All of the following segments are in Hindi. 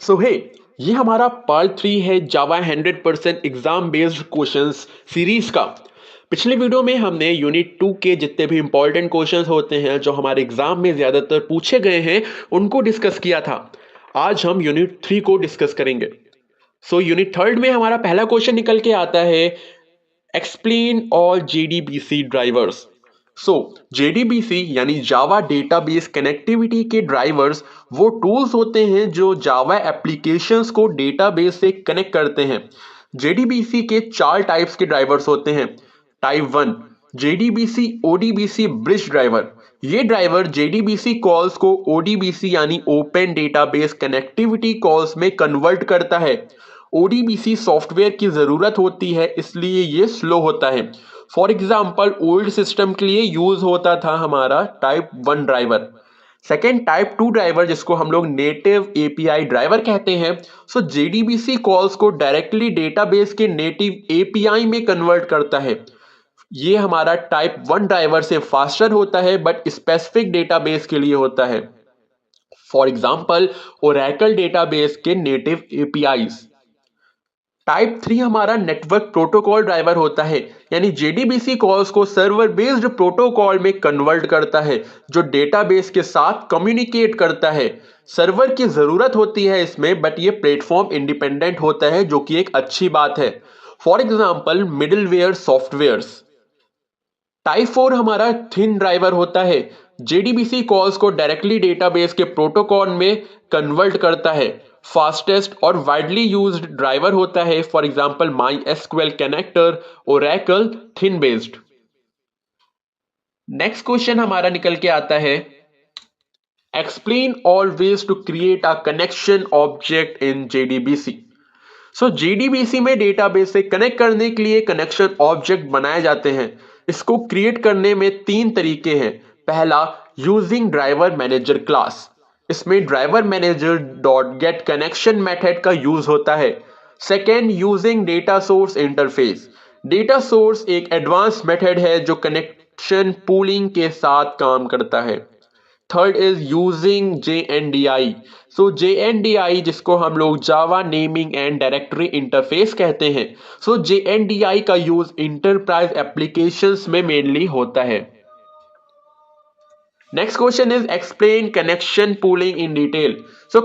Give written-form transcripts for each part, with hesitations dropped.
सो हे ये हमारा पार्ट 3 है जावा 100% एग्जाम बेस्ड क्वेश्चंस सीरीज का। पिछले वीडियो में हमने यूनिट 2 के जितने भी इंपॉर्टेंट क्वेश्चंस होते हैं जो हमारे एग्जाम में ज्यादातर पूछे गए हैं उनको डिस्कस किया था। आज हम यूनिट 3 को डिस्कस करेंगे। सो यूनिट 3 में हमारा पहला क्वेश्चन निकल के आता है, explain all JDBC drivers. JDBC यानी जावा डेटाबेस कनेक्टिविटी के ड्राइवर्स वो टूल्स होते हैं जो जावा एप्लीकेशंस को डेटाबेस से कनेक्ट करते हैं। जेडीबीसी के 4 टाइप्स के ड्राइवर्स होते हैं। Type 1 JDBC ODBC bridge driver. ये ड्राइवर जेडीबीसी कॉल्स को ओडीबीसी यानी ओपन डेटाबेस कनेक्टिविटी कॉल्स में कन्वर्ट करता है। ओडीबीसी सॉफ्टवेयर की जरूरत होती है इसलिए ये स्लो होता है। फॉर एग्जाम्पल ओल्ड सिस्टम के लिए यूज होता था हमारा type 1 driver. Second type 2 driver जिसको हम लोग नेटिव एपीआई ड्राइवर कहते हैं। जेडीबीसी कॉल्स को डायरेक्टली डेटाबेस के नेटिव एपीआई में कन्वर्ट करता है। ये हमारा टाइप 1 ड्राइवर से फास्टर होता है बट स्पेसिफिक डेटाबेस के लिए होता है। फॉर एग्जाम्पल ओरेकल डेटाबेस के नेटिव एपीआईज। टाइप 3 हमारा नेटवर्क प्रोटोकॉल ड्राइवर होता है, यानी जेडीबीसी कॉल्स को सर्वर बेस्ड प्रोटोकॉल में कन्वर्ट करता है जो डेटाबेस के साथ कम्युनिकेट करता है। सर्वर की जरूरत होती है इसमें बट ये प्लेटफॉर्म इंडिपेंडेंट होता है जो कि एक अच्छी बात है। For example middleware softwares. Type 4 हमारा थिन ड्राइवर होता है। जेडीबीसी कॉल्स को डायरेक्टली डेटाबेस के प्रोटोकॉल में कन्वर्ट करता है। फास्टेस्ट और वाइडली यूज्ड ड्राइवर होता है, for example my SQL connector, Oracle thin based. Next question हमारा निकल के आता है, explain all ways to create a connection object in JDBC. JDBC में डेटाबेस से कनेक्ट करने के लिए कनेक्शन ऑब्जेक्ट बनाए जाते हैं। इसको क्रिएट करने में 3 तरीके हैं। पहला, यूजिंग ड्राइवर मैनेजर क्लास। इसमें driver manager dot get connection method का यूज होता है। Second, using data source interface. Data source एक एडवांस मेथड है जो कनेक्शन पूलिंग के साथ काम करता है। Third is using JNDI. JNDI जिसको हम लोग Java naming and directory interface कहते हैं। जेएनडीआई का यूज इंटरप्राइज एप्लीकेशंस में मेनली होता है। Next question is explain connection pooling in detail.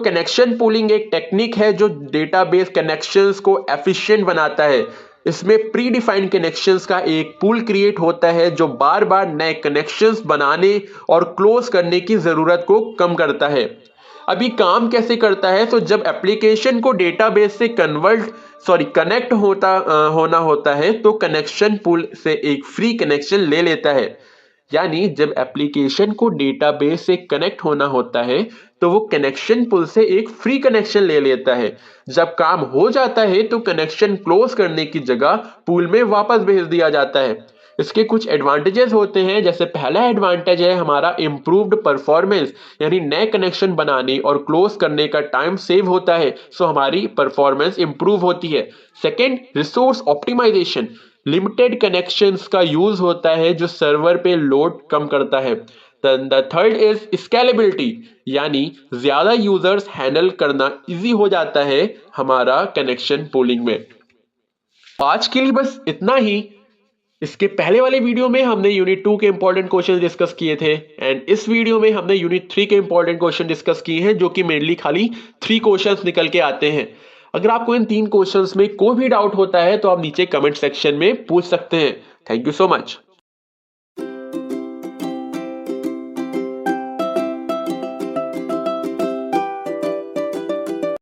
Connection pooling एक टेक्निक है जो डेटाबेस कनेक्शंस को एफिशिएंट बनाता है। इसमें प्री डिफाइंड कनेक्शंस का एक पूल क्रिएट होता है जो बार बार नए कनेक्शंस बनाने और क्लोज करने की जरूरत को कम करता है। अभी काम कैसे करता है, तो जब एप्लीकेशन को डेटाबेस से कनेक्ट होना होता है तो कनेक्शन पूल से एक फ्री कनेक्शन ले लेता है। यानी जब एप्लीकेशन को डेटाबेस से कनेक्ट होना होता है तो वो कनेक्शन पुल से एक फ्री कनेक्शन ले लेता है। जब काम हो जाता है तो कनेक्शन क्लोज करने की जगह पूल में वापस भेज दिया जाता है। इसके कुछ एडवांटेजेस होते हैं, जैसे पहला एडवांटेज है हमारा इम्प्रूव्ड परफॉर्मेंस, यानी नए कनेक्शन बनाने और क्लोज करने का टाइम सेव होता है, सो हमारी परफॉर्मेंस इंप्रूव होती है। Second, resource optimization. Limited connections का यूज होता है जो सर्वर पे लोड कम करता है। द थर्ड इज स्केलेबिलिटी, यानी ज्यादा यूजर्स हैंडल करना इजी हो जाता है हमारा कनेक्शन पूलिंग में। आज के लिए बस इतना ही। इसके पहले वाले वीडियो में हमने यूनिट 2 के इंपॉर्टेंट क्वेश्चन डिस्कस किए थे एंड इस वीडियो में हमने यूनिट 3 के इंपॉर्टेंट क्वेश्चन डिस्कस किए हैं जो कि मेनली खाली 3 क्वेश्चंस निकल के आते हैं। अगर आपको इन 3 क्वेश्चंस में कोई भी डाउट होता है तो आप नीचे कमेंट सेक्शन में पूछ सकते हैं। Thank you so much.